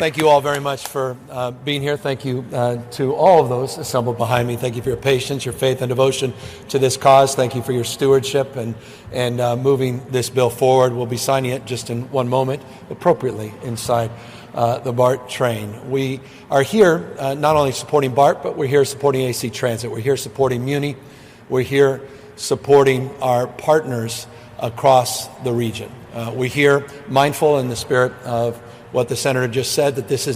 Thank you all very much for being here. Thank you to all of those assembled behind me. Thank you for your patience, your faith, and devotion to this cause. Thank you for your stewardship and moving this bill forward. We'll be signing it just in one moment, appropriately inside the BART train. We are here not only supporting BART, but we're here supporting AC Transit. We're here supporting Muni. We're here supporting our partners across the region. We're here mindful in the spirit of what the Senator just said, that this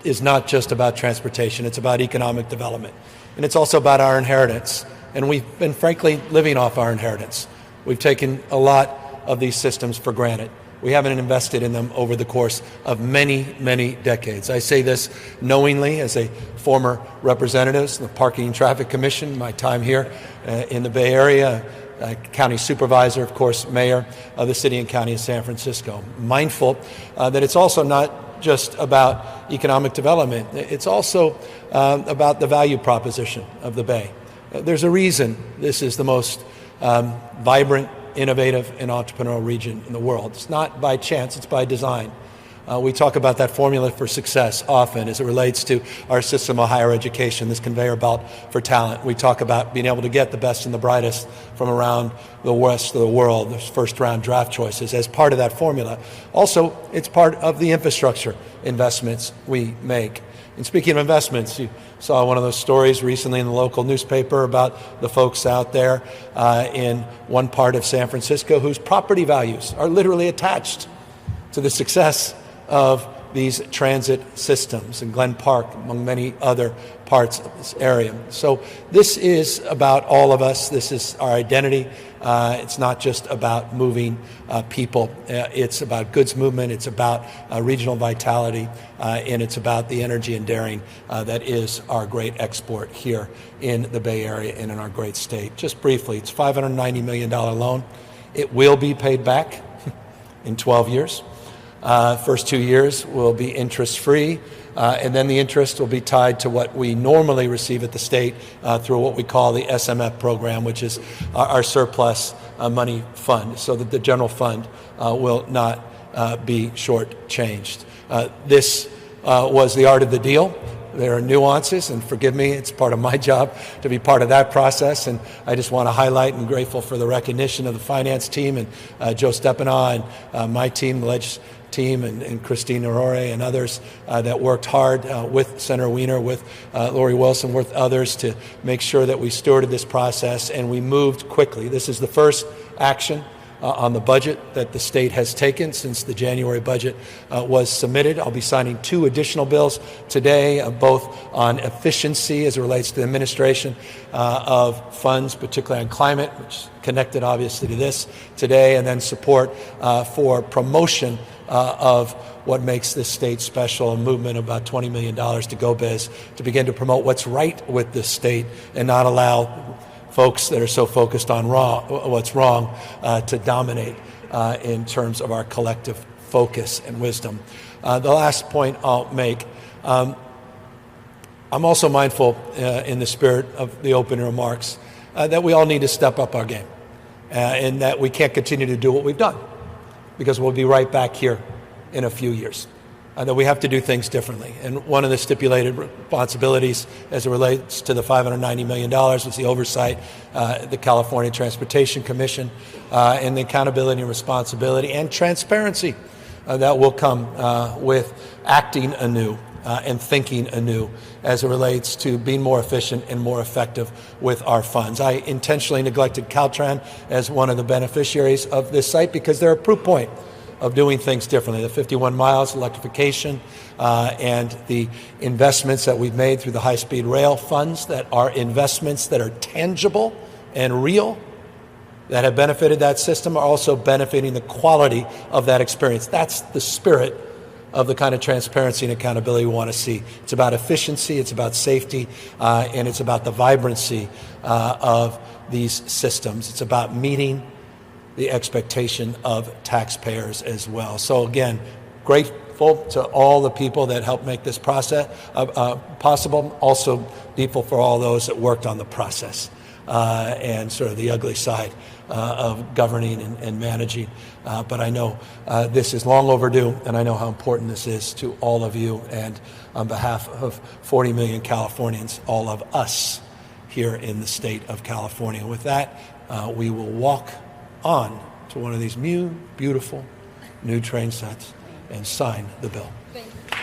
is not just about transportation, it's about economic development. And it's also about our inheritance. And we've been, frankly, living off our inheritance. We've taken a lot of these systems for granted. We haven't invested in them over the course of many, many decades. I say this knowingly as a former representative of the Parking and Traffic Commission, my time here in the Bay Area, county supervisor, of course, mayor of the city and county of San Francisco. Mindful that it's also not just about economic development. It's also about the value proposition of the Bay. There's a reason this is the most vibrant, innovative, and entrepreneurial region in the world. It's not by chance, it's by design. We talk about that formula for success often as it relates to our system of higher education, this conveyor belt for talent. We talk about being able to get the best and the brightest from around the rest of the world, there's first-round draft choices as part of that formula. Also, it's part of the infrastructure investments we make. And speaking of investments, you saw one of those stories recently in the local newspaper about the folks out there in one part of San Francisco whose property values are literally attached to the success of these transit systems in Glen Park, among many other parts of this area. So this is about all of us. This is our identity. It's not just about moving people. It's about goods movement. It's about regional vitality. And it's about the energy and daring that is our great export here in the Bay Area and in our great state. Just briefly, it's a $590 million loan. It will be paid back in 12 years. First 2 years will be interest-free, and then the interest will be tied to what we normally receive at the state through what we call the SMF program, which is our surplus money fund, so that the general fund will not be shortchanged. This was the art of the deal. There are nuances, and forgive me, it's part of my job to be part of that process, and I just want to highlight and grateful for the recognition of the finance team and Joe Stepinaw and my team, the legislative team, and Christine Aurore and others that worked hard with Senator Wiener, with Lori Wilson, with others to make sure that we stewarded this process and we moved quickly. This is the first action on the budget that the state has taken since the January budget was submitted. I'll be signing 2 additional bills today, both on efficiency as it relates to the administration of funds, particularly on climate, which is connected obviously to this today, and then support for promotion of what makes this state special, a movement of about $20 million to GoBiz to begin to promote what's right with this state and not allow folks that are so focused on what's wrong to dominate in terms of our collective focus and wisdom. The last point I'll make, I'm also mindful in the spirit of the opening remarks that we all need to step up our game and that we can't continue to do what we've done because we'll be right back here in a few years. That we have to do things differently. And one of the stipulated responsibilities as it relates to the $590 million was the oversight, the California Transportation Commission, and the accountability and responsibility and transparency that will come with acting anew and thinking anew as it relates to being more efficient and more effective with our funds. I intentionally neglected Caltran as one of the beneficiaries of this site because they're a proof point of doing things differently. The 51 miles, electrification, and the investments that we've made through the high-speed rail funds that are investments that are tangible and real, that have benefited that system, are also benefiting the quality of that experience. That's the spirit of the kind of transparency and accountability we want to see. It's about efficiency, it's about safety, and it's about the vibrancy of these systems. It's about meeting the expectation of taxpayers as well. So again, grateful to all the people that helped make this process possible. Also grateful for all those that worked on the process. and sort of the ugly side of governing and managing. But I know this is long overdue, and I know how important this is to all of you. And on behalf of 40 million Californians, all of us here in the state of California. With that, we will walk on to one of these beautiful new train sets and sign the bill. Thank you.